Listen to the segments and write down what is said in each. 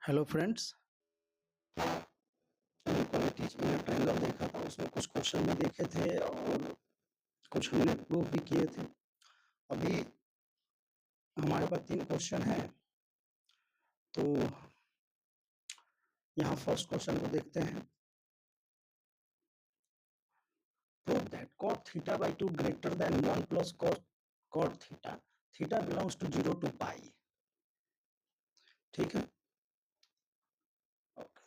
Hello friends. Equalities में triangle देखा था, उसमें कुछ क्वेश्चन भी देखे थे और कुछ हमने प्रूव भी किए थे। अभी हमारे पास 3 क्वेश्चन हैं, तो यहाँ फर्स्ट क्वेश्चन को देखते हैं। Prove that cot theta by 2 greater than 1 plus cot theta, theta belongs to 0 to pi. ठीक है, ओके।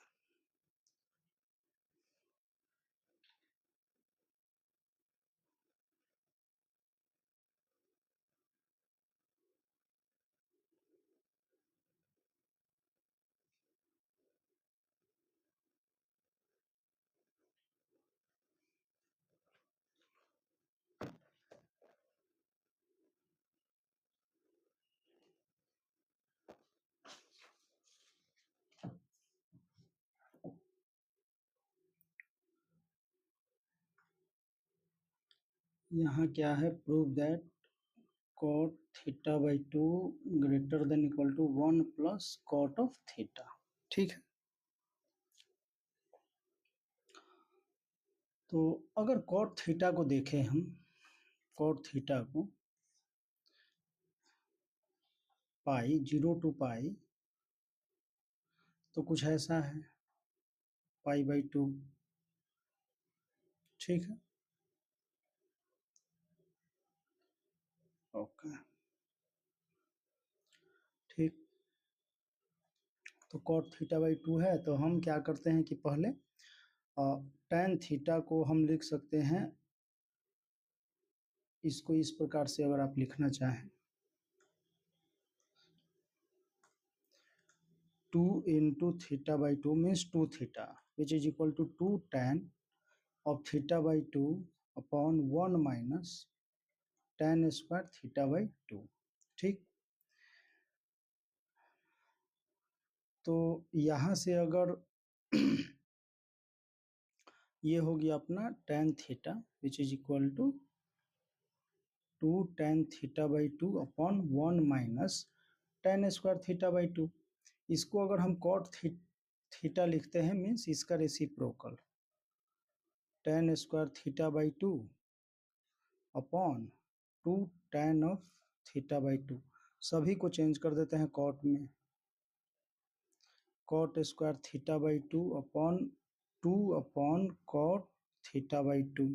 यहाँ क्या है, prove that cot theta by 2 greater than equal to 1 plus cot of theta. ठीक है, तो अगर cot थीटा को देखें हम, cot थीटा को पाई 0 to पाई, तो कुछ ऐसा है पाई बाई 2। ठीक है, ओके। ठीक, तो cot थीटा बाई 2 है, तो हम क्या करते हैं कि पहले tan थीटा को हम लिख सकते हैं, इसको इस प्रकार से अगर आप लिखना चाहें, 2 into theta by 2 means 2 theta which is equal to 2 tan of theta by 2 upon 1 minus tan square theta by 2। ठीक, तो यहाँ से अगर ये हो गया अपना tan theta which is equal to 2 tan theta by 2 upon 1 minus tan square theta by 2। इसको अगर हम cot थीटा लिखते हैं मीन्स इसका reciprocal tan square theta by 2 upon 2 tan of theta by 2। सभी को चेंज कर देते हैं cot में, cot square theta by 2 upon cot theta by 2।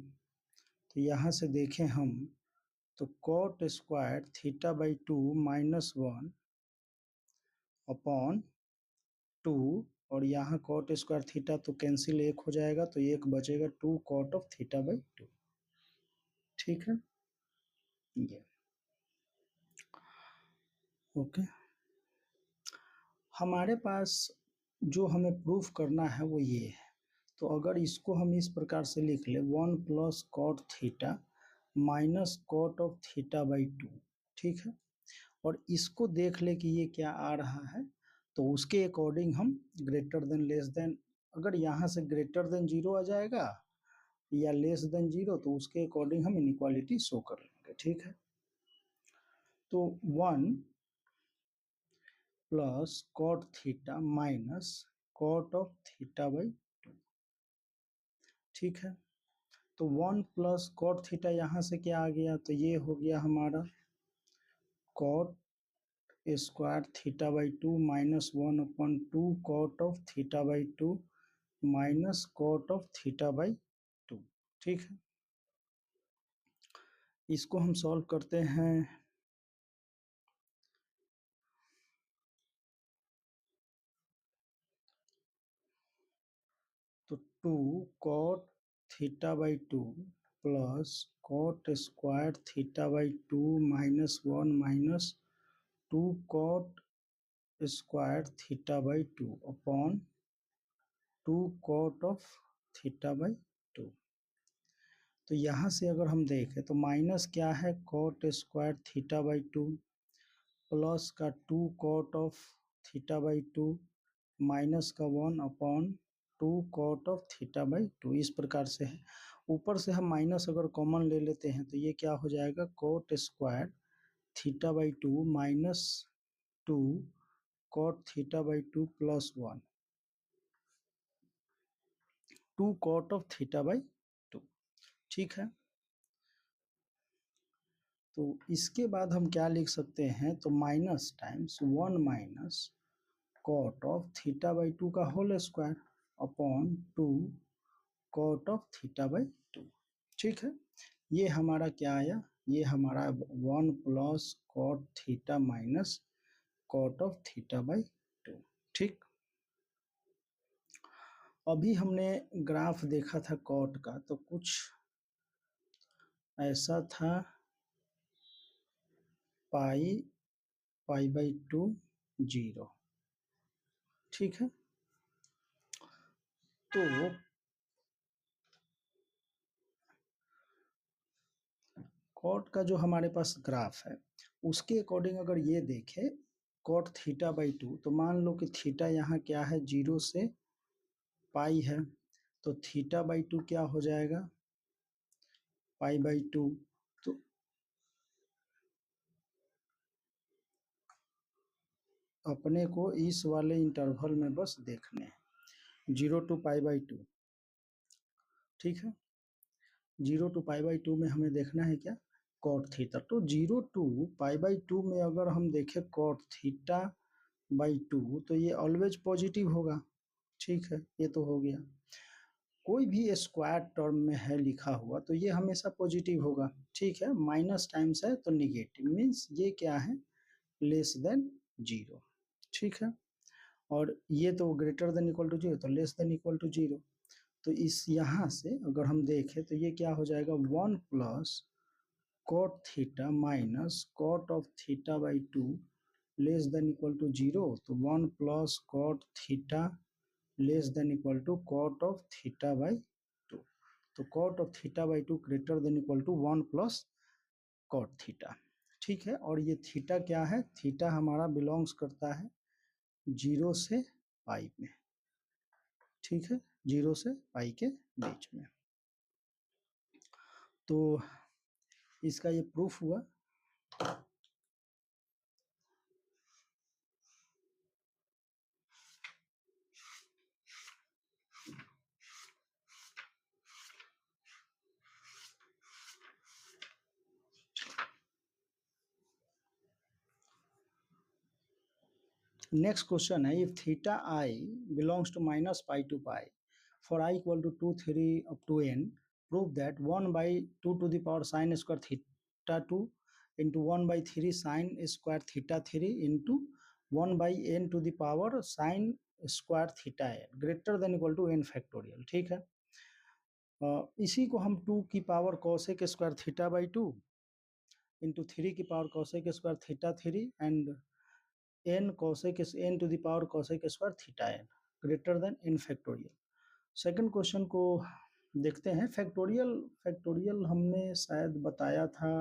तो यहाँ से देखें हम, तो cot square theta by 2 minus 1 upon 2, और यहाँ cot स्क्वायर थीटा तो कैंसिल, एक हो जाएगा, तो एक बचेगा 2 cot ऑफ थीटा बाई 2। ठीक है, ये ओके। हमारे पास जो हमें प्रूफ करना है वो ये है, तो अगर इसको हम इस प्रकार से लिख ले 1 plus cot theta minus cot of theta by 2। ठीक है, और इसको देख ले कि ये क्या आ रहा है, तो उसके अकॉर्डिंग हम ग्रेटर देन लेस देन, अगर यहाँ से ग्रेटर देन 0 आ जाएगा या लेस देन 0, तो उसके अकॉर्डिंग हम इनइक्वालिटी शो कर लेंगे। ठीक है, तो 1 plus cot theta minus cot of theta by 2। ठीक है, तो 1 प्लस cot थीटा यहाँ से क्या आ गया, तो ये हो गया हमारा cot square theta by 2 minus 1 upon 2 cot of theta by 2 minus cot of theta by 2। ठीक है, इसको हम सॉल्व करते हैं, तो 2 cot theta by 2 plus cot square theta by 2 minus 1 minus 2 cot square theta by 2 upon 2 cot of theta by 2। तो यहाँ से अगर हम देखें तो माइनस क्या है, cot square theta by 2 plus का 2 cot of theta by 2 minus का 1 upon 2 cot of theta by 2। इस प्रकार से है, ऊपर से हम माइनस अगर कॉमन ले लेते हैं तो ये क्या हो जाएगा, cot square theta by 2 minus 2 cot theta by 2 plus 1, 2 cot of theta by 2। ठीक है, तो इसके बाद हम क्या लिख सकते हैं, तो minus times 1 minus cot of theta by 2 का whole square upon 2 cot of theta by 2। ठीक है, ये हमारा क्या आया, ये हमारा 1 plus cot theta minus cot of theta by 2। ठीक, अभी हमने ग्राफ देखा था कॉट का, तो कुछ ऐसा था, पाई पाई बाई 2 0। ठीक है, तो कॉट का जो हमारे पास ग्राफ है उसके अकॉर्डिंग अगर ये देखें कॉट थीटा बाई 2, तो मान लो कि थीटा यहाँ क्या है 0 से पाई है, तो थीटा बाई 2 क्या हो जाएगा, पाई बाई 2। तो अपने को इस वाले इंटरवल में बस देखने हैं 0 टू पाई बाई 2। ठीक है, 0 टू पाई बाई 2 में हमें देखना है क्या, कॉट थीटा। तो 0 टू पाई बाई 2 में अगर हम देखें कॉट थीटा बाई 2, तो ये ऑलवेज पॉजिटिव होगा। ठीक है, ये तो हो गया। कोई भी स्क्वायर टर्म में है लिखा हुआ तो ये हमेशा पॉजिटिव होगा। ठीक है, माइनस टाइम्स है तो निगेटिव, मीन्स ये क्या है, लेस देन 0। ठीक है, और ये तो ग्रेटर देन इक्वल टू 0, तो लेस देन इक्वल टू 0। तो इस यहाँ से अगर हम देखें तो ये क्या हो जाएगा, 1 plus cot theta minus cot of theta by 2 less than equal to 0। तो 1 plus cot theta less than equal to cot of theta by 2। तो cot of theta by 2 greater than equal to 1 plus cot theta. ठीक है, और ये theta क्या है, theta हमारा belongs करता है 0 से पाई में। ठीक है, 0 से पाई के बीच में। तो इसका ये प्रूफ हुआ। नेक्स्ट क्वेश्चन है, if theta I belongs to minus pi to pi for I equal to 2 3 up to n, prove that 1 by 2 to the power sine square theta 2 into 1 by 3 sine square theta 3 into 1 by n to the power sine square theta n greater than equal to n factorial. ठीक है, इसी को हम 2 की power cosec square theta by 2 into 3 की power cosec square theta 3 and n cosec n to the power cosec square theta n greater than n factorial. Second question को देखते हैं। फैक्टोरियल फैक्टोरियल हमने शायद बताया था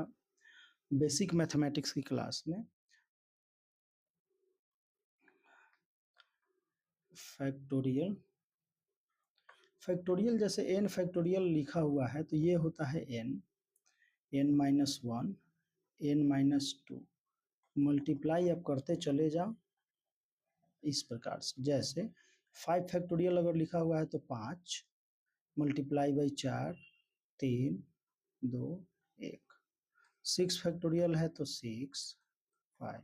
बेसिक मैथमेटिक्स की class में। फैक्टोरियल फैक्टोरियल जैसे n फैक्टोरियल लिखा हुआ है तो ये होता है n minus 1 n minus 2, multiply अब करते चले जाओ इस प्रकार से। जैसे 5 फैक्टोरियल अगर लिखा हुआ है तो 5 मल्टीप्लाई बाई 4 3 2 1। 6 फैक्टोरियल है तो 6 5।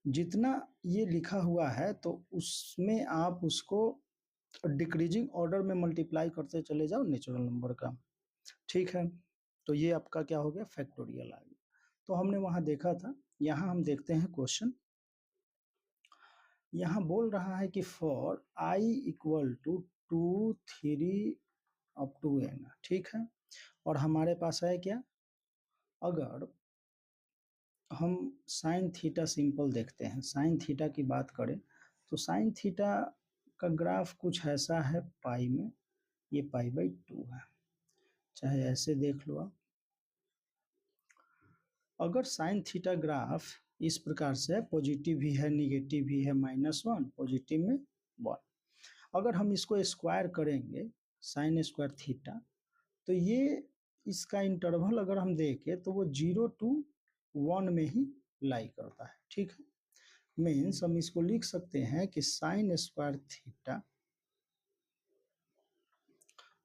जितना ये लिखा हुआ है तो उसमें आप उसको डिक्रीजिंग ऑर्डर में मल्टीप्लाई करते चले जाओ नेचुरल नंबर का। ठीक है, तो ये आपका क्या हो गया, फैक्टोरियल आ गया। तो हमने वहां देखा था, यहाँ हम देखते हैं क्वेश्चन। यहाँ बोल रहा है कि for I equal to 2 3 up to n। ठीक है, और हमारे पास है क्या, अगर हम साइन थीटा सिंपल देखते हैं, साइन थीटा की बात करें तो साइन थीटा का ग्राफ कुछ ऐसा है पाई में, ये पाई बाई 2 है, चाहे ऐसे देख लो आप। अगर साइन थीटा ग्राफ इस प्रकार से है, पॉजिटिव भी है निगेटिव भी है, -1 पॉजिटिव में 1, अगर हम इसको स्क्वायर करेंगे साइन स्क्वायर थीटा, तो ये इसका इंटरवल अगर हम देखें तो वो 0 टू 1 में ही लाई करता है। ठीक है, मीन्स हम इसको लिख सकते हैं कि साइन स्क्वायर थीटा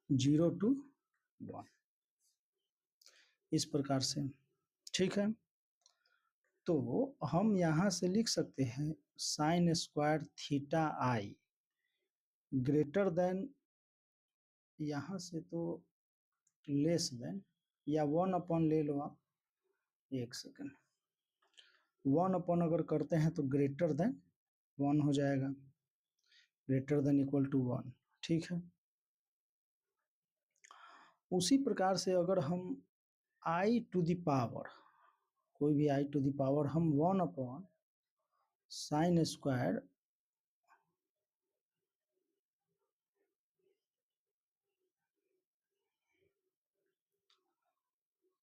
0 to 1, इस प्रकार से। ठीक है, तो हम यहां से लिख सकते हैं साइन स्क्वायर थीटा आई ग्रेटर देन, यहां से तो लेस देन, या 1 ले लो आप, एक सेकेंड, 1 अगर करते हैं तो ग्रेटर देन 1 हो जाएगा, ग्रेटर देन इक्वल टू 1। ठीक है, उसी प्रकार से अगर हम आई टू द पावर, कोई भी आई टू द पावर, हम 1 साइन स्क्वायर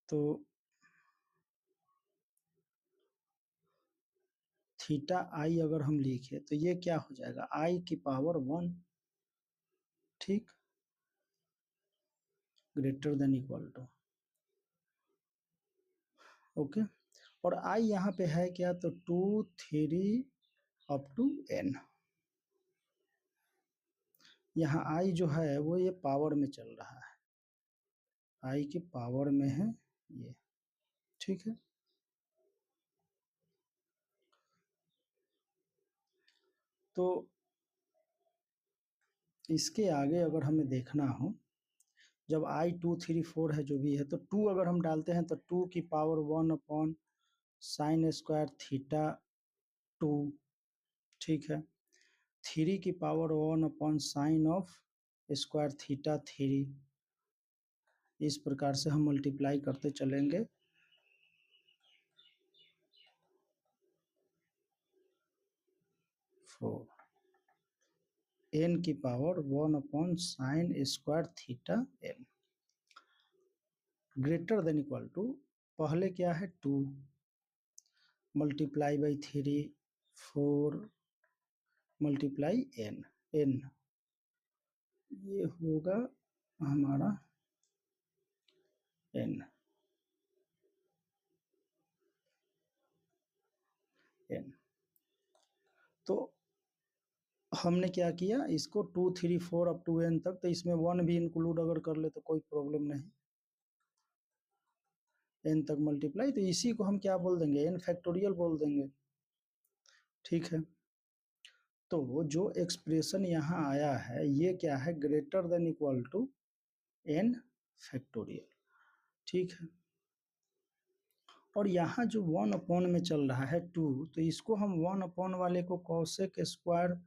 तो थीटा आई अगर हम लिखे तो ये क्या हो जाएगा, आई की पावर 1, ठीक, greater than equal to, okay. और आई यहाँ पे है क्या, तो 2 3 अप टू n, यहाँ आई जो है वो ये पावर में चल रहा है, आई की पावर में है ये। ठीक है, तो इसके आगे अगर हमें देखना हो, जब आई 2 3 4 है जो भी है, तो 2 अगर हम डालते हैं तो 2 की पावर 1 साइन स्क्वायर थीटा 2, ठीक है, 3 की power 1 sine of square theta 3, इस प्रकार से हम मल्टीप्लाई करते चलेंगे। 4 n की power 1 sine square theta n, greater than equal to, पहले क्या है 2 multiply by 3, 4 multiply n, n ये होगा हमारा n, n। तो हमने क्या किया, इसको 2 3 4 अप टू n तक, तो इसमें 1 भी इंक्लूड अगर कर ले तो कोई प्रॉब्लम नहीं, n तक मल्टीप्लाई, तो इसी को हम क्या बोल देंगे, n फैक्टोरियल बोल देंगे। ठीक है, तो जो एक्सप्रेशन यहाँ आया है ये क्या है, greater than equal to n factorial. ठीक है, और यहाँ जो 1 में चल रहा है 2, तो इसको हम 1 वाले को कॉसेक स्क्वायर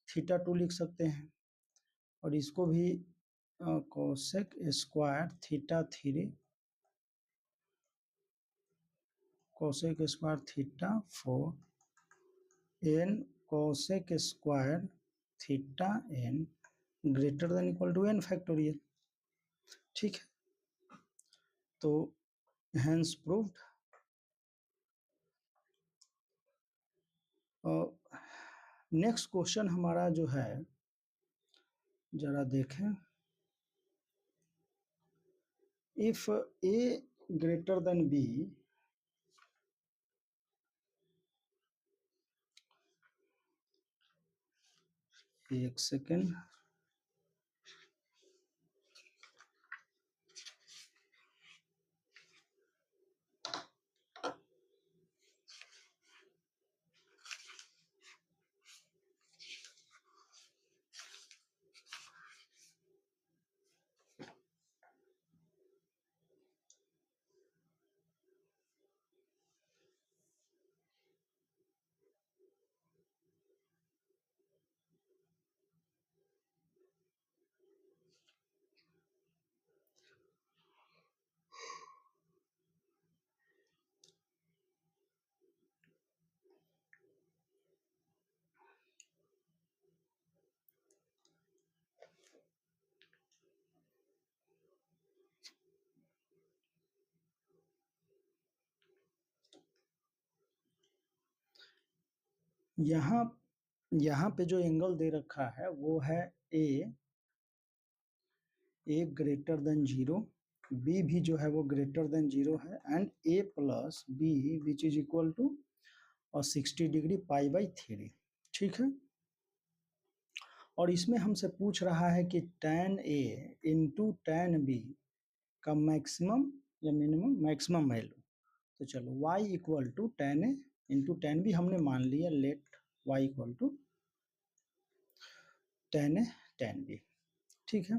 थीटा 2 लिख सकते हैं, और इसको भी cosec square theta 3, cosec square theta 4, n cosec square theta n greater than equal to n factorial. ठीक है, तो हेंस प्रूव्ड। नेक्स्ट क्वेश्चन हमारा जो है, जरा देखें, if a greater then b, एक सेकेंड, यहाँ यहाँ पे जो एंगल दे रखा है वो है ए ग्रेटर देन 0, बी भी जो है वो ग्रेटर देन 0 है, and a plus B which is equal to और 60 डिग्री π/3। ठीक है, और इसमें हमसे पूछ रहा है कि tan A into tan B का मैक्सिमम या मिनिमम, मैक्सिमम वैल्यू। तो चलो y equal to tan A into tan B हमने मान लिया, let y equal to tan A tan B। ठीक है,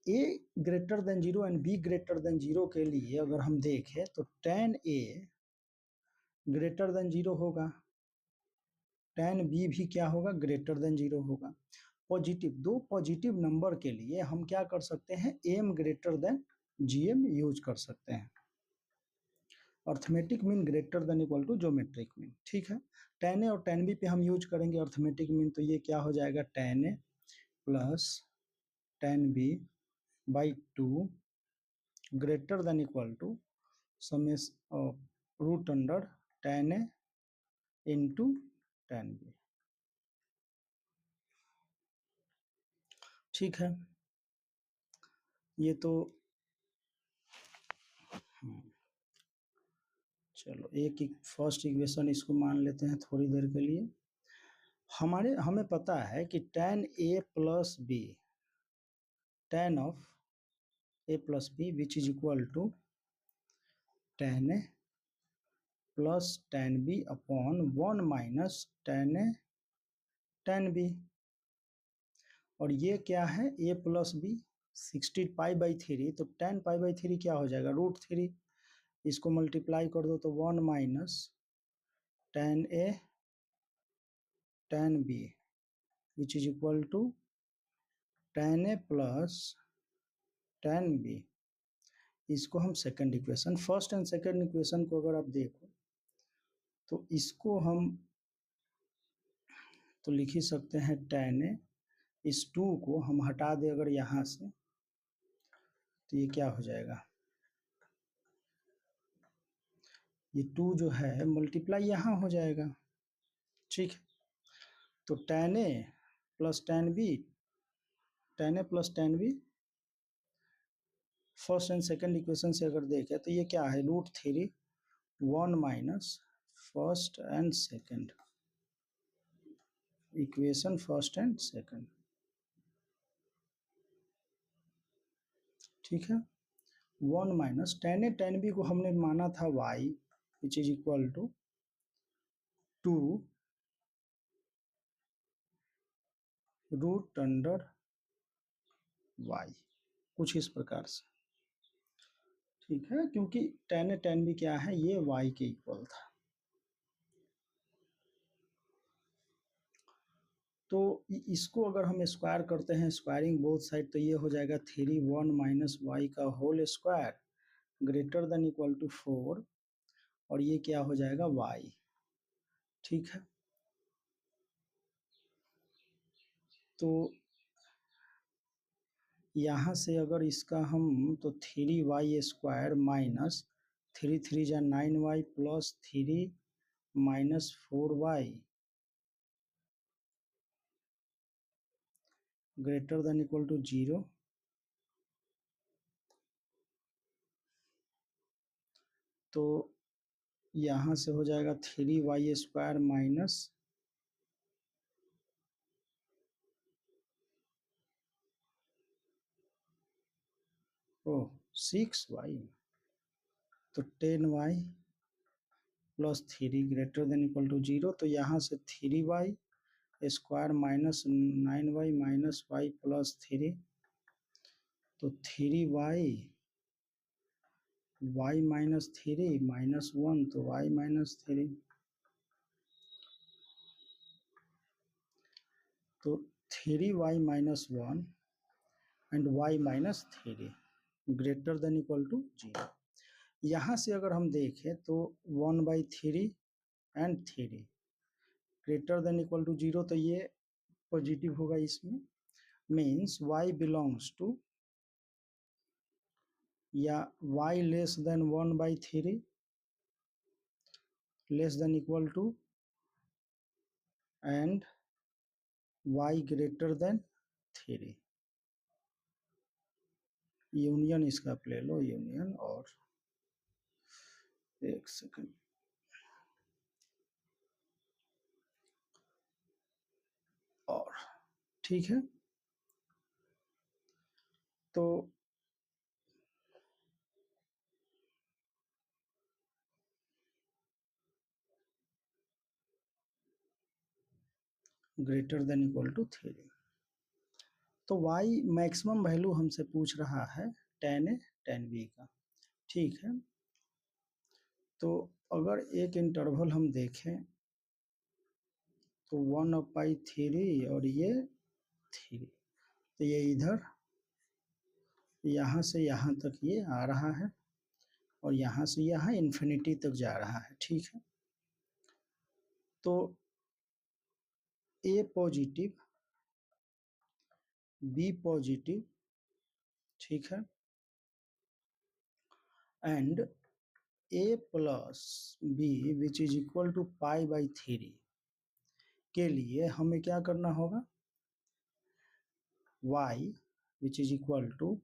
a greater than 0 and b greater than 0 के लिए अगर हम देखें तो tan A ग्रेटर देन 0 होगा, tan B भी क्या होगा, ग्रेटर देन 0 होगा। पॉजिटिव, दो पॉजिटिव नंबर के लिए हम क्या कर सकते हैं, m greater than gm use कर सकते हैं। Arithmetic mean greater than equal to geometric mean. ठीक है, tan A और tan B पे हम यूज करेंगे अर्थमेटिक मीन, तो ये क्या हो जाएगा, tan A plus tan B by 2 greater than equal to समेस root under tan A into tan B। ठीक है, ये तो चलो एक फर्स्ट इक्वेशन इसको मान लेते हैं थोड़ी देर के लिए। हमें पता है कि tan A plus B, tan of A plus B which is equal to tan A plus tan B upon 1 minus tan A tan B। और ये क्या है, A प्लस B 60 π/3, तो tan π/3 क्या हो जाएगा, √3। इसको मल्टीप्लाई कर दो तो 1 minus tan A tan B which is equal to tan A plus tan B। इसको हम second equation, first and second equation को अगर आप देखो तो इसको हम तो लिख ही सकते हैं tan A, इस 2 को हम हटा दें अगर यहाँ से तो ये क्या हो जाएगा, ये 2 जो है मल्टीप्लाई यहाँ हो जाएगा। ठीक है, तो tan A plus tan B, tan A plus tan B first and second equation से अगर देखें तो ये क्या है, √3 1 minus first and second equation, first and second. ठीक है, 1 minus tan A tan B को हमने माना था y which is equal to 2 root under y, कुछ इस प्रकार से। ठीक है, क्योंकि tan A tan B क्या है, ये y के इक्वल था। तो इसको अगर हम स्क्वायर करते हैं, स्क्वायरिंग बोथ साइड, तो ये हो जाएगा 3 1 माइनस वाई का whole square greater than equal to 4, और ये क्या हो जाएगा, y। ठीक है, तो यहाँ से अगर इसका हम तो 3y² माइनस 3 3 जा 9y plus 3 minus 4y greater than equal to 0। तो यहाँ से हो जाएगा 3y² माइनस 6y, तो 10y plus 3 greater than equal to 0। तो यहाँ से 3y² minus 9y minus y plus 3, तो 3y y माइनस 3 माइनस 1, तो y माइनस 3, तो 3y minus 1 and y minus 3 greater than equal to 0। यहाँ से अगर हम देखें तो 1/3 and 3 greater than equal to 0, तो ये पॉजिटिव होगा इसमें, मीन्स y बिलोंग्स टू या y less than 1/3 less than equal to and y greater than 3। Union इसका आप ले लो, यूनियन, और एक सेकंड, ठीक है। तो ग्रेटर देन इक्वल टू 3। तो y मैक्सिमम वैल्यू हमसे पूछ रहा है tan a tan b का, ठीक है। तो अगर एक इंटरवल हम देखें तो 1/3 और ये 3, तो ये इधर यहाँ से यहाँ तक ये आ रहा है और यहाँ से यहाँ इन्फिनिटी तक जा रहा है, ठीक है। तो a पॉजिटिव b पॉजिटिव, ठीक है, and a plus b which is equal to π/3 के लिए हमें क्या करना होगा, y which is equal to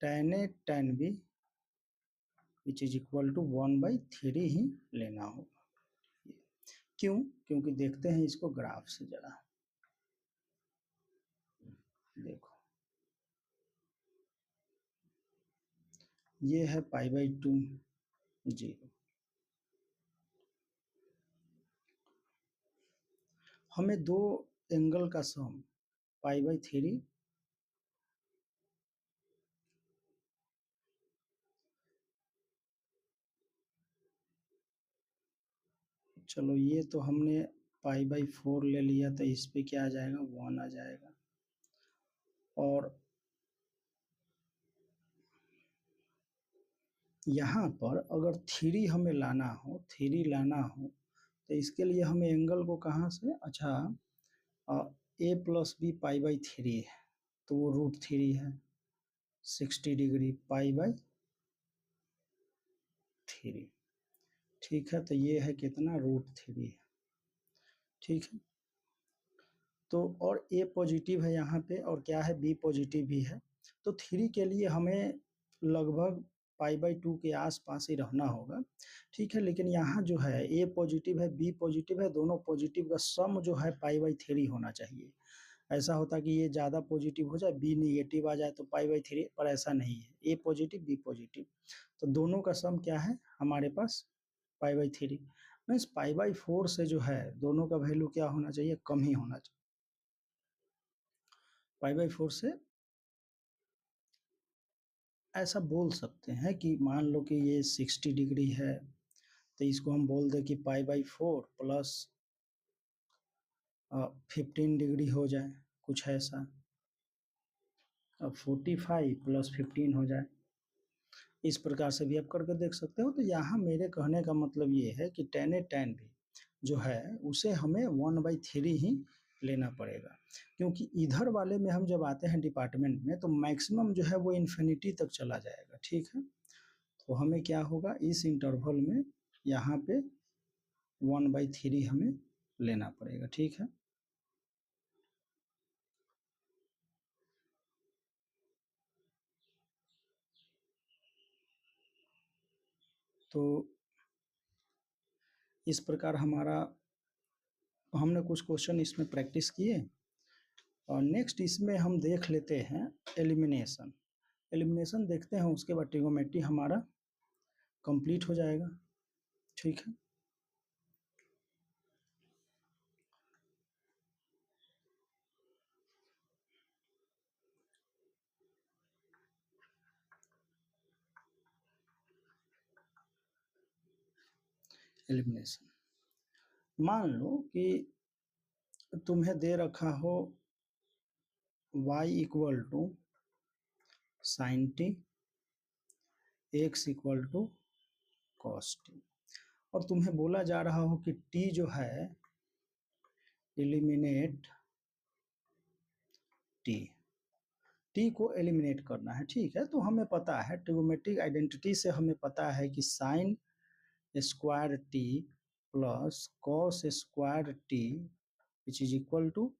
tan a tan b which is equal to 1/3 ही लेना होगा। क्यों? क्योंकि देखते हैं इसको ग्राफ से जरा, देखो ये है π/2 0, हमें दो एंगल का सम π/3 चलो ये तो हमने π/4 ले लिया, तो इस पे क्या आ जाएगा, 1 आ जाएगा। और यहाँ पर अगर 3 हमें लाना हो, 3 लाना हो, तो इसके लिए हमें एंगल को कहाँ से, अच्छा a प्लस बी π/3 है, तो वो √3 है, 60 डिग्री π/3, ठीक है। तो ये है कितना, √3 है, ठीक है। तो और a पॉजिटिव है यहाँ पे, और क्या है, b पॉजिटिव भी है। तो 3 के लिए हमें लगभग π/2 के आसपास ही रहना होगा, ठीक है। लेकिन यहाँ जो है a पॉजिटिव है b पॉजिटिव है, दोनों पॉजिटिव का सम जो है π/3 होना चाहिए। ऐसा होता कि ये ज़्यादा पॉजिटिव हो जाए, b निगेटिव आ जाए तो π/3, पर ऐसा नहीं है, a पॉजिटिव b पॉजिटिव, तो दोनों का सम क्या है हमारे पास π/3, मीन्स π/4 से जो है दोनों का वैल्यू क्या होना चाहिए, कम ही होना चाहिए। π/4 से ऐसा बोल सकते हैं कि मान लो कि ये 60 डिग्री है, तो इसको हम बोल दें कि π/4 प्लस 15 डिग्री हो जाए, कुछ ऐसा। अब 45 प्लस 15 हो जाए, इस प्रकार से भी आप करके देख सकते हो। तो यहाँ मेरे कहने का मतलब ये है कि tan a tan b जो है उसे हमें 1/3 ही लेना पड़ेगा, क्योंकि इधर वाले में हम जब आते हैं डिपार्टमेंट में तो मैक्सिमम जो है वो इन्फिनिटी तक चला जाएगा, ठीक है। तो हमें क्या होगा, इस इंटरवल में यहाँ पे 1/3 हमें लेना पड़ेगा, ठीक है। तो इस प्रकार हमारा, हमने कुछ क्वेश्चन इसमें प्रैक्टिस किए, और नेक्स्ट इसमें हम देख लेते हैं एलिमिनेशन। एलिमिनेशन देखते हैं, उसके बाद ट्रिगोनोमेट्री हमारा कंप्लीट हो जाएगा, ठीक है। एलिमिनेशन, मान लो कि तुम्हें दे रखा हो y equal to sine t, x equal to cos t, और तुम्हें बोला जा रहा हो कि t जो है एलिमिनेट t को एलिमिनेट करना है, ठीक है। तो हमें पता है ट्रिगोनोमेट्रिक आइडेंटिटी से हमें पता है कि sine square t plus cos square t which is equal to,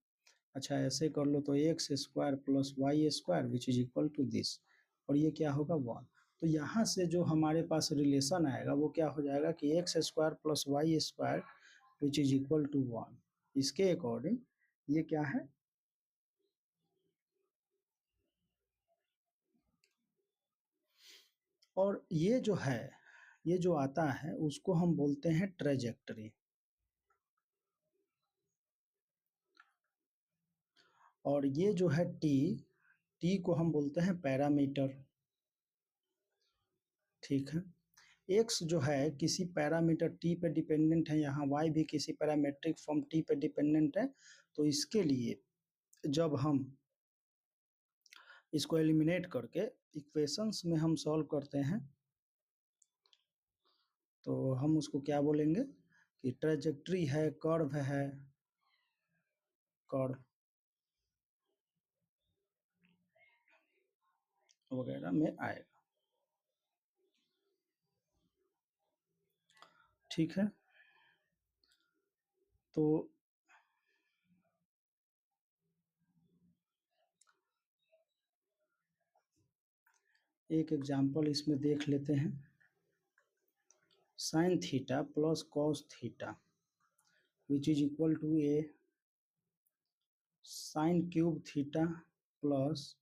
अच्छा ऐसे कर लो, तो x square plus y square which is equal to this, और ये क्या होगा 1। तो यहाँ से जो हमारे पास रिलेशन आएगा वो क्या हो जाएगा कि x square plus y square which is equal to 1, इसके अकॉर्डिंग ये क्या है, और ये जो है, ये जो आता है उसको हम बोलते हैं ट्रेजेक्टरी, और ये जो है टी को हम बोलते हैं पैरामीटर। ठीक है, एक्स जो है किसी पैरामीटर टी पे डिपेंडेंट है, यहाँ वाई भी किसी पैरामेट्रिक फॉर्म टी पे डिपेंडेंट है। तो इसके लिए जब हम इसको एलिमिनेट करके इक्वेशंस में हम सॉल्व करते हैं तो हम उसको क्या बोलेंगे कि ट्रेजेक्ट्री है, कर्व है, कर्व वगैरह में आएगा। ठीक है, तो एक एग्जांपल इसमें देख लेते हैं। Sine theta plus cos theta which is equal to a sine cube theta plus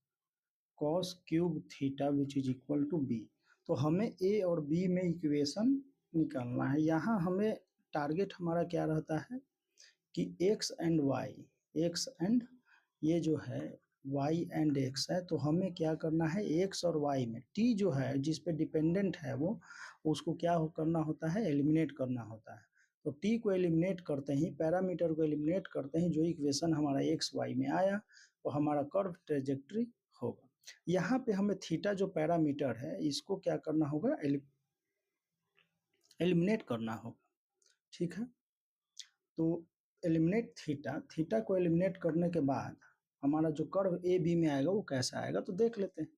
cos cube theta which is equal to b. तो हमें ए और बी में इक्वेशन निकालना है। यहाँ हमें टारगेट हमारा क्या रहता है कि x and y, x and ये जो है वाई एंड एक्स है, तो हमें क्या करना है एक्स और वाई में टी जो है जिस पे डिपेंडेंट है वो उसको क्या करना होता है, एलिमिनेट करना होता है। तो टी को एलिमिनेट करते ही, पैरामीटर को एलिमिनेट करते ही जो इक्वेशन हमारा एक्स वाई में आया वो हमारा कर्व ट्रेजेक्ट्री होगा। यहाँ पे हमें थीटा जो पैरामीटर है इसको क्या करना होगा, एलिमिनेट करना होगा। ठीक है, तो एलिमिनेट थीटा, थीटा को एलिमिनेट करने के बाद हमारा जो कर्व ए बी में आएगा वो कैसा आएगा तो देख लेते हैं।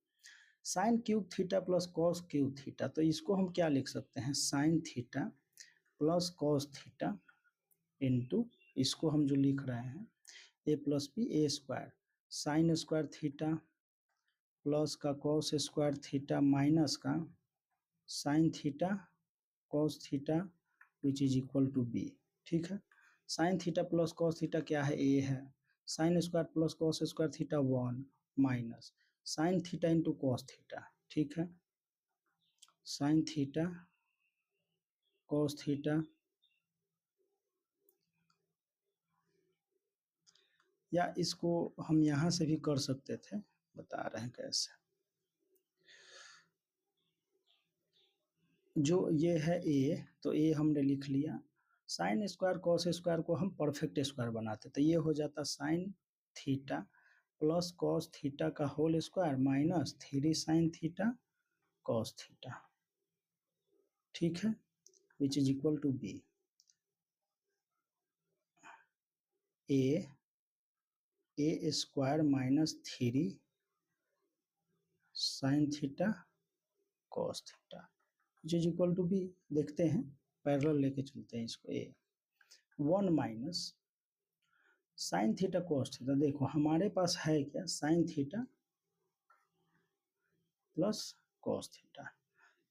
Sine cube theta plus cos cube theta, तो इसको हम क्या लिख सकते हैं, sine theta plus cos theta into, इसको हम जो लिख रहे हैं a plus b a square, sine square theta plus का कॉस स्क्वायर थीटा माइनस का sine theta cos theta which is equal to b. ठीक है, sine theta plus cos theta क्या है, ए है, sine square plus cos square theta 1 minus sine theta into cos theta. ठीक है, sine theta cos theta, या इसको हम यहाँ से भी कर सकते थे, बता रहे हैं कैसे। जो ये है ए, तो ए हमने लिख लिया, साइन स्क्वायर कॉस स्क्वायर को हम परफेक्ट स्क्वायर बनाते तो ये हो जाता sine theta plus cos theta का whole square minus 3 sine theta cos theta. ठीक है, which is equal to b. A square minus 3 sine theta cos theta which is equal to b. देखते हैं, पैरेलल लेके चलते हैं इसको। A 1 minus sine theta cos theta, देखो हमारे पास है क्या, sine theta plus cos theta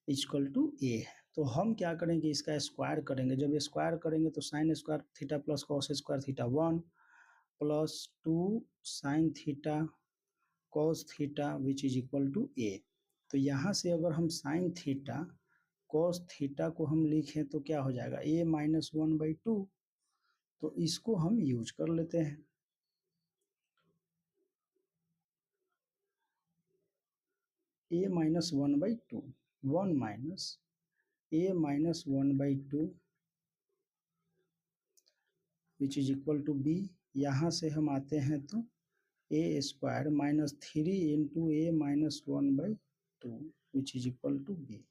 equal to a है। तो हम क्या करेंगे, इसका स्क्वायर करेंगे। जब स्क्वायर करेंगे तो sine square theta plus cos square theta 1 plus 2 sine theta cos theta which is equal to a. तो यहाँ से अगर हम साइन थीटा कॉस थीटा को हम लिखें तो क्या हो जाएगा, ए माइनस 1/2। तो इसको हम यूज कर लेते हैं। A minus 1/2, 1 minus a minus 1/2 which is equal to b. यहाँ से हम आते हैं तो a square minus 3 into a minus 1/2 which is equal to b.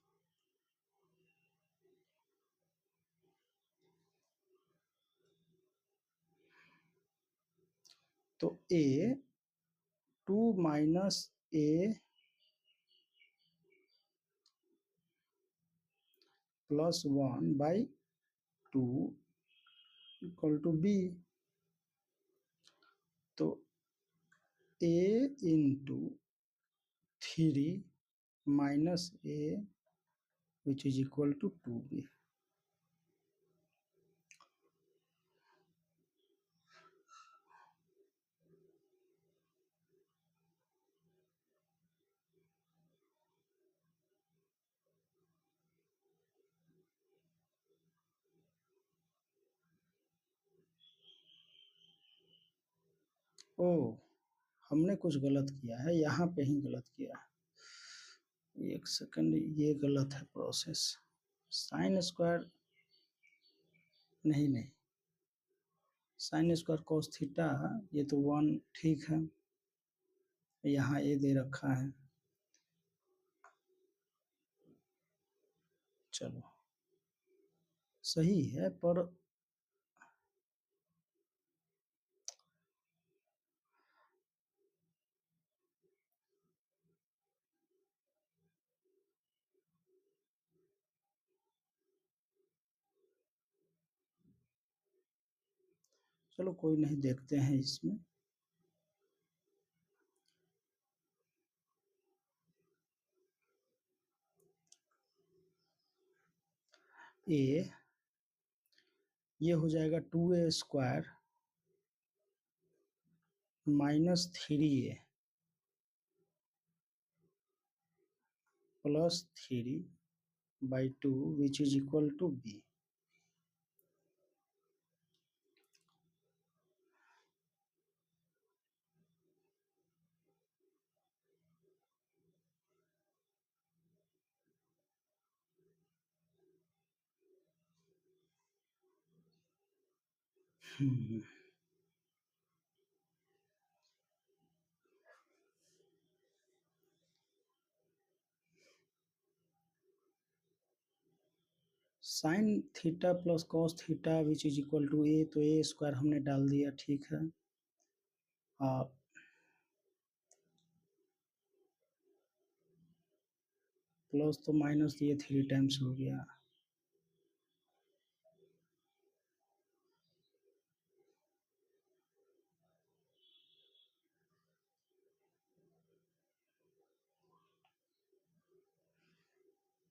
तो a 2 minus a plus 1/2 equal to b. तो a into 3 minus a which is equal to 2b। ओ, हमने कुछ गलत किया है, यहाँ पे ही गलत किया है। एक सेकंड, ये गलत है प्रोसेस। साइन स्क्वायर, नहीं नहीं, साइन स्क्वायर कॉस थीटा, ये तो 1 ठीक है, यहाँ ए दे रखा है। चलो सही है, पर चलो कोई नहीं, देखते हैं इसमें। ए, ये हो जाएगा 2a² -3a plus 3/2 which is equal to b। Sine theta plus cos theta which is equal to a, तो a² हमने डाल दिया, ठीक है। प्लस तो माइनस दिए, 3 टाइम्स हो गया।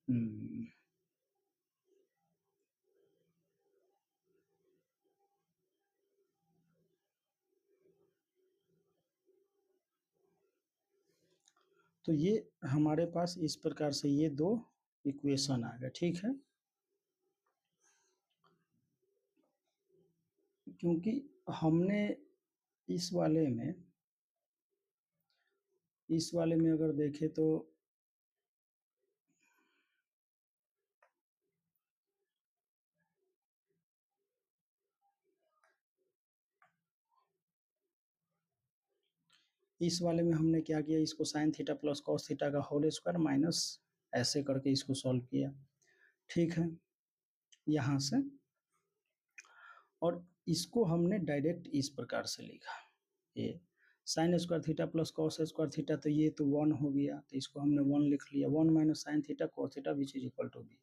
हम्म, तो ये हमारे पास इस प्रकार से ये दो इक्वेशन आ गए, ठीक है। क्योंकि हमने इस वाले में अगर देखें तो इस वाले में हमने क्या किया, इसको sign theta plus cos theta का होल स्क्वायर माइनस ऐसे करके इसको सॉल्व किया, ठीक है, यहाँ से। और इसको हमने डायरेक्ट इस प्रकार से लिखा, ये sign square theta plus cos square theta, तो ये तो 1 हो गया, तो इसको हमने 1 लिख लिया, 1 minus sine theta cos theta which is equal to b.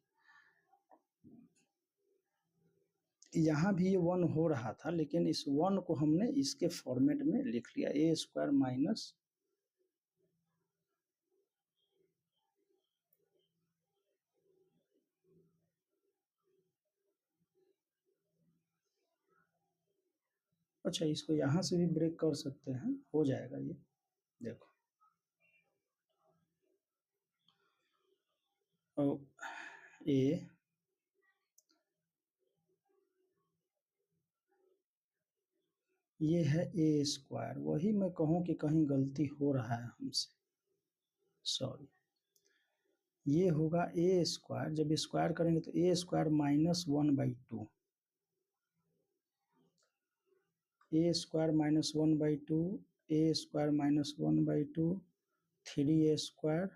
यहाँ भी ये 1 हो रहा था, लेकिन इस 1 को हमने इसके फॉर्मेट में लिख लिया, a² माइनस, अच्छा इसको यहाँ से भी ब्रेक कर सकते हैं, हो जाएगा ये, देखो। ए, ये है a², वही मैं कहूँ कि कहीं गलती हो रहा है हमसे, सॉरी। ये होगा a², जब स्क्वायर करेंगे तो a² -1/2, a² -1/2, a² -1/2, 3a²,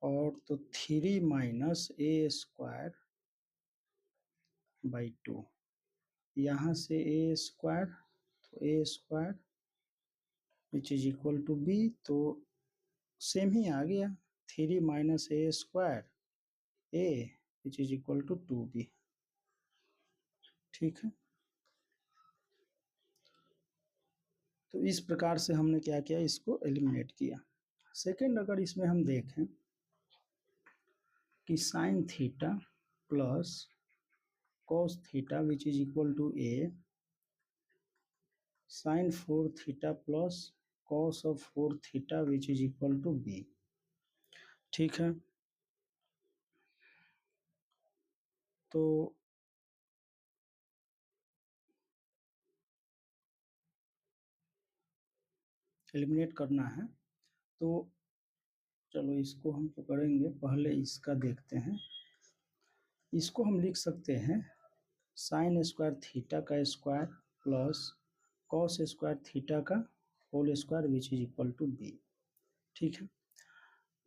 और तो 3 माइनस a²/2, यहाँ से a², तो a² which is equal to b, तो सेम ही आ गया, 3 minus a² a which is equal to 2b, ठीक है। तो इस प्रकार से हमने क्या किया, इसको एलिमिनेट किया। सेकंड, अगर इसमें हम देखें कि sine theta plus cos theta which is equal to a, sine 4 theta plus cos of 4 theta which is equal to b, ठीक है। तो एलिमिनेट करना है, तो चलो इसको हम तो करेंगे, पहले इसका देखते हैं। इसको हम लिख सकते हैं साइन स्क्वायर थीटा का square plus cos square theta का whole square which is equal to b. ठीक है,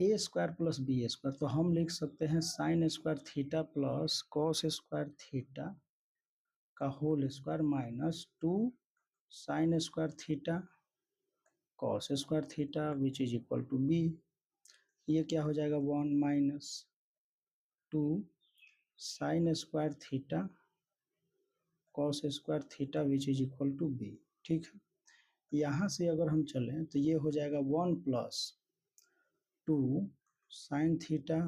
a square plus b square, तो हम लिख सकते हैं sine square theta plus cos square theta का whole square minus 2 sine square theta cos square theta which is equal to b. ये क्या हो जाएगा, 1 minus 2 sine square theta cos square theta which is equal to b. ठीक है, यहाँ से अगर हम चलें तो ये हो जाएगा 1 plus 2 sine theta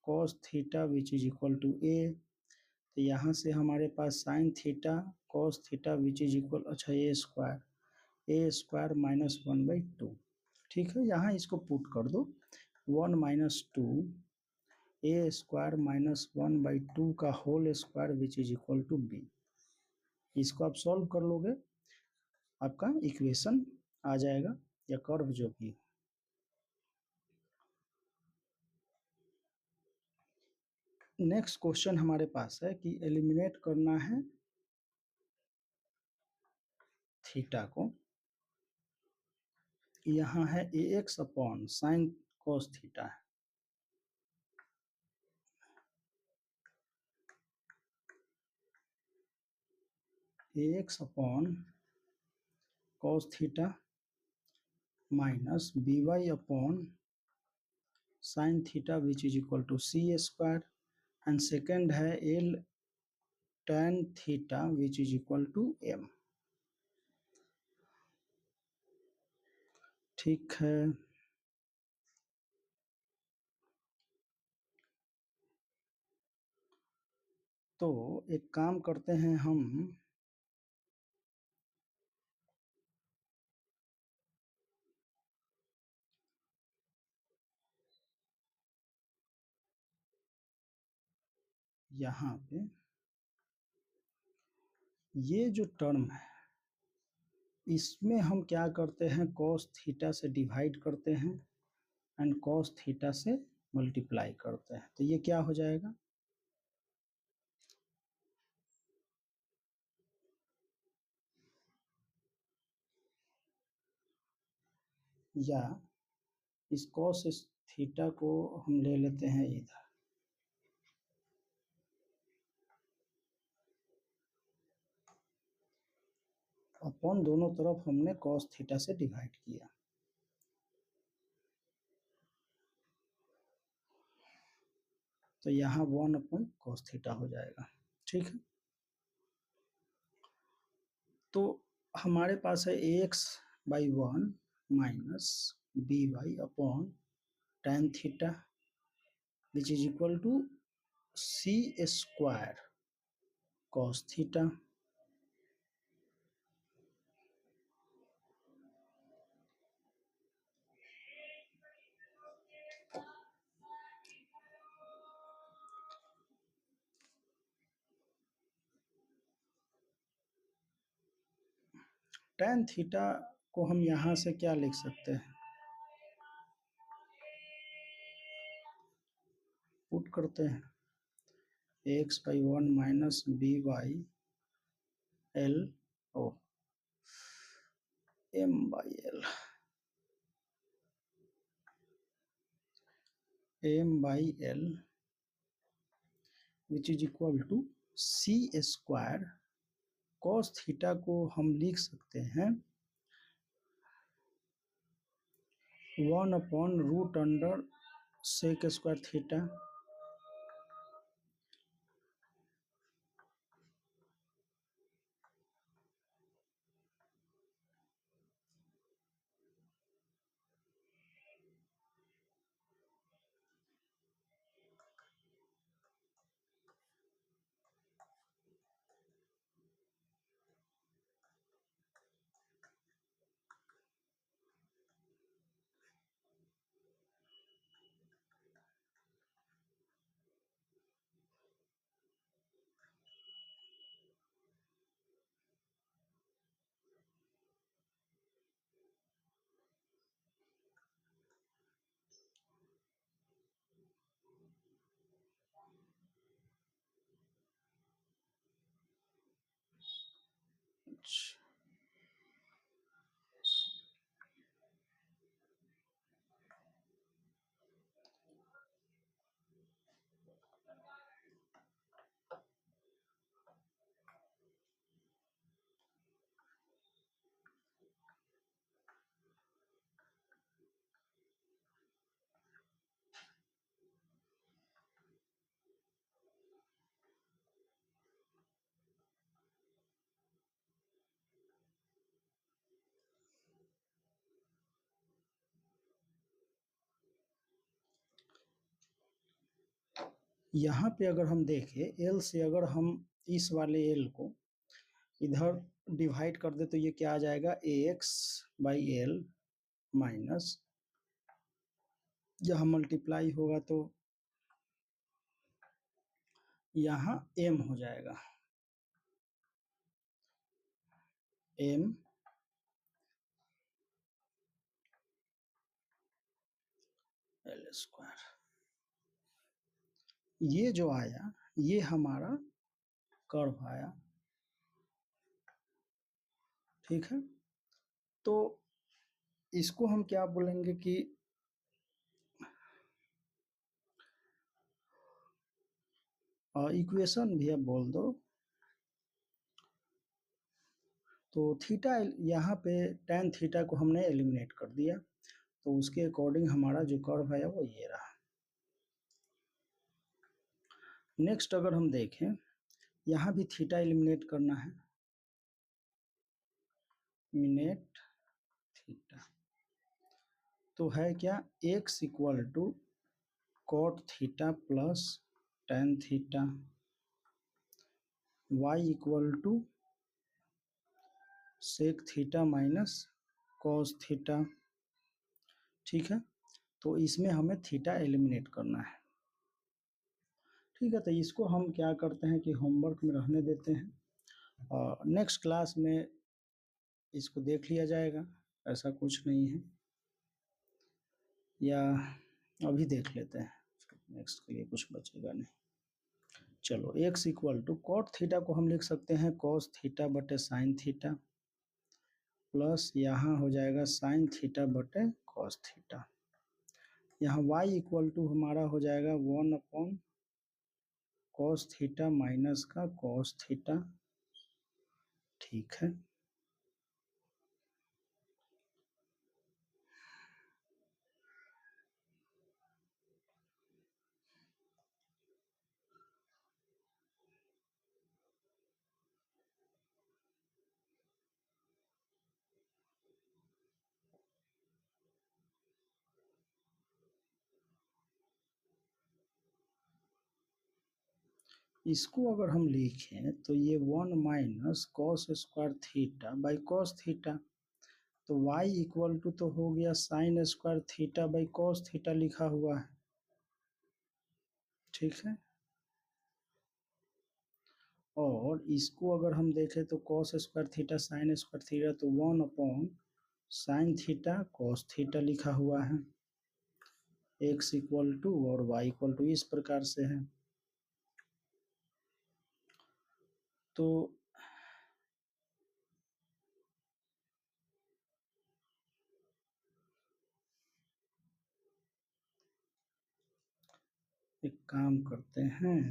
cos theta which is equal to a. तो यहाँ से हमारे पास sine theta cos theta which is equal, अच्छा ए स्क्वायर माइनस 1/2। ठीक है, यहाँ इसको पुट कर दो, 1 माइनस 2 ए स्क्वायर माइनस 1/2 का whole square which is equal to b. इसको आप सॉल्व कर लोगे, आपका इक्वेशन आ जाएगा, या कर्व जो भी। नेक्स्ट क्वेश्चन हमारे पास है कि एलिमिनेट करना है थीटा को। यहाँ है a x upon sine cos theta है, a x upon cos theta minus b y upon sine theta which is equal to c square, and second है l tan theta which is equal to m. ठीक है, तो एक काम करते हैं हम, यहाँ पे ये जो टर्म है इसमें हम क्या करते हैं, कॉस थीटा से डिवाइड करते हैं एंड कॉस थीटा से मल्टीप्लाई करते हैं, तो ये क्या हो जाएगा, या इस कॉस थीटा को हम ले लेते हैं इधर, अपॉन दोनों तरफ हमने कॉस थीटा से डिवाइड किया, तो यहाँ 1 अपॉन कॉस थीटा हो जाएगा। ठीक है, तो हमारे पास है ax/1 minus b y upon tan theta which is equal to c square cos theta. tan theta को हम यहाँ से क्या लिख सकते हैं, पुट करते हैं ax/1 minus b y l o m/l which is equal to c square cos theta को हम लिख सकते हैं 1 upon root under sec square theta यहाँ पे अगर हम देखें एल से अगर हम इस वाले एल को इधर डिवाइड कर दे तो ये क्या आ जाएगा, ए एक्स बाई एल माइनस, यहाँ मल्टीप्लाई होगा तो यहाँ एम हो जाएगा, एम एल स्क्वायर। ये जो आया ये हमारा कर्व आया, ठीक है। तो इसको हम क्या बोलेंगे कि इक्वेशन भी अब बोल दो। तो थीटा यहाँ पे tan थीटा को हमने एलिमिनेट कर दिया, तो उसके अकॉर्डिंग हमारा जो कर्व है वो ये रहा। नेक्स्ट अगर हम देखें यहाँ भी थीटा एलिमिनेट करना है, मिनेट थीटा, तो है क्या, x equal to cot theta plus tan theta, y equal to sec theta minus cos theta, ठीक है। तो इसमें हमें थीटा एलिमिनेट करना है, ठीक है। तो इसको हम क्या करते हैं कि होमवर्क में रहने देते हैं और नेक्स्ट क्लास में इसको देख लिया जाएगा, ऐसा कुछ नहीं है, या अभी देख लेते हैं, नेक्स्ट के लिए कुछ बचेगा नहीं। चलो x equal to cot theta को हम लिख सकते हैं कॉस थीटा बटे साइन थीटा, प्लस यहाँ हो जाएगा साइन थीटा बटे कॉस थीटा, यहाँ y इक्वल टू हमारा हो जाएगा 1 कॉस थीटा माइनस का कॉस थीटा, ठीक है। इसको अगर हम लिखें तो ये 1 minus cos square theta by cos theta, तो y इक्वल टू तो हो गया sine square theta by cos theta लिखा हुआ है, ठीक है। और इसको अगर हम देखें तो cos square theta sine square theta, तो 1 साइन थीटा कॉस थीटा लिखा हुआ है, x इक्वल टू और y इक्वल टू इस प्रकार से है। तो एक काम करते हैं,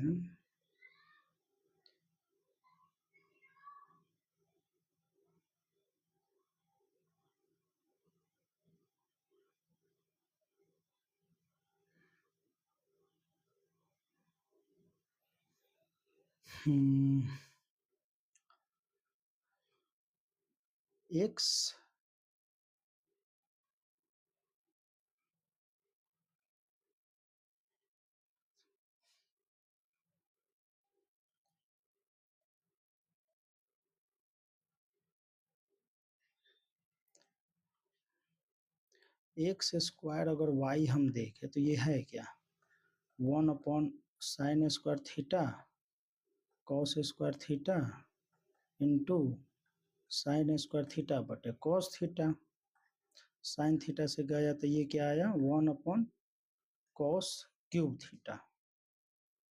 x एक्स स्क्वायर अगर y हम देखें तो ये है क्या, 1 sine square theta cos square theta into sign square theta बटे कॉस थीटा, साइन थीटा से गया तो ये क्या आया 1 कॉस क्यूब थीटा,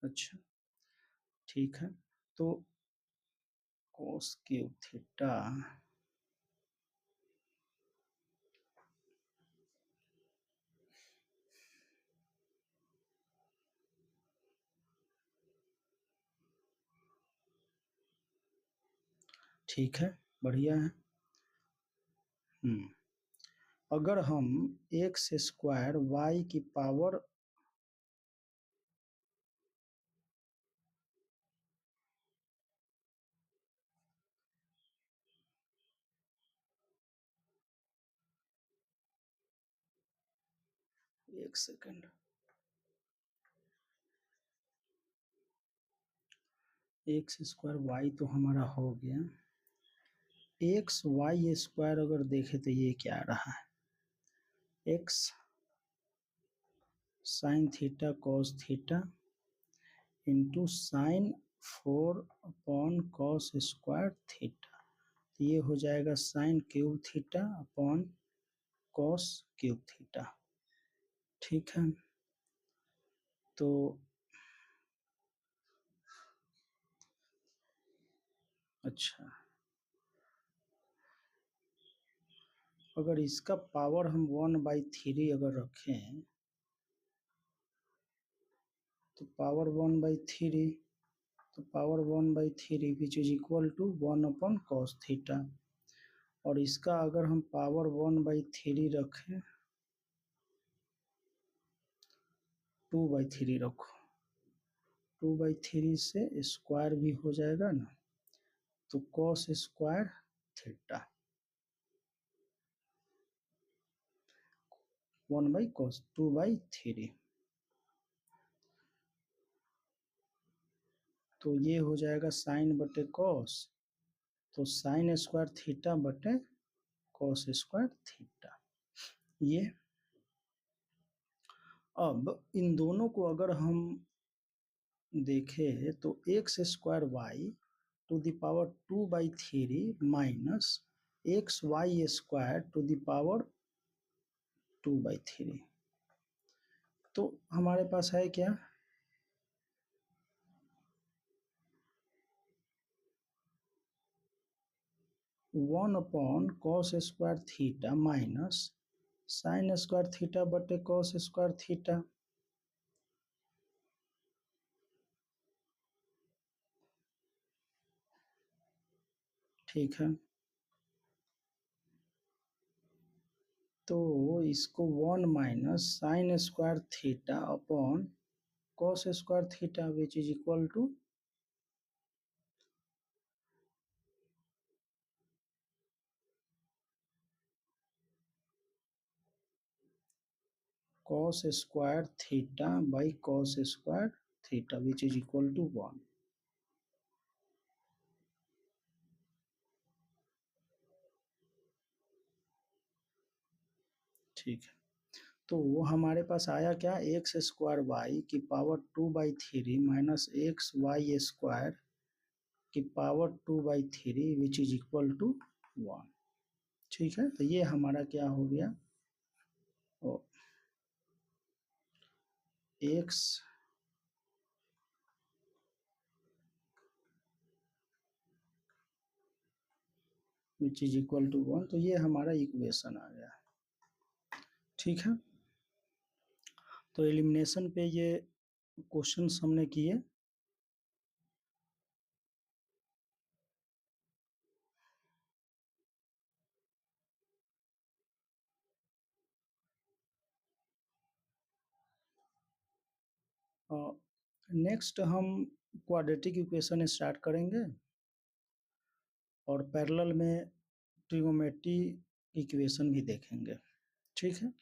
अच्छा ठीक है। तो कॉस क्यूब थीटा, ठीक है, बढ़िया है। अगर हम एक्स स्क्वायर वाई की पावर एक सेकंड, एक्स स्क्वायर वाई तो हमारा हो गया। एक्स वाई स्क्वायर अगर देखे तो ये क्या आ रहा है, x sine theta cos theta into sine 4/कॉस स्क्वायर थीटा, तो ये हो जाएगा sine cube theta upon cos cube theta. ठीक है, तो अच्छा, अगर इसका पावर हम 1/3 अगर रखें तो पावर 1/3, तो power 1/3 which is equal to 1/cos theta, और इसका अगर हम पावर 1/3 रखें, 2/3 रखो, 2/3 से स्क्वायर भी हो जाएगा ना, तो कॉस स्क्वायर थीटा 1/cos 2/3, तो ये हो जाएगा साइन बटे कॉस, तो साइन स्क्वायर थीटा बटे कॉस स्क्वायर थीटा। ये अब इन दोनों को अगर हम देखें तो x square y to the power 2/3 minus x y square to the power 2/3, तो हमारे पास है क्या, 1/cos square theta minus sine square theta बटे कॉस स्क्वायर थीटा। ठीक है, तो इसको 1 minus sine square theta upon cos square theta which is equal to, cos square theta by cos square theta which is equal to 1। ठीक है, तो वो हमारे पास आया क्या, एक्स स्क्वायर वाई की power 2/3 minus x y square की power 2/3 which is equal to 1। ठीक है, तो ये हमारा क्या हो गया, x which is equal to 1, तो ये हमारा इक्वेशन आ गया। ठीक है, तो एलिमिनेशन पे ये क्वेश्चन हमने किए। नेक्स्ट हम क्वाड्रेटिक इक्वेशन स्टार्ट करेंगे और पैरेलल में ट्रिगोनोमेट्री इक्वेशन भी देखेंगे। ठीक है।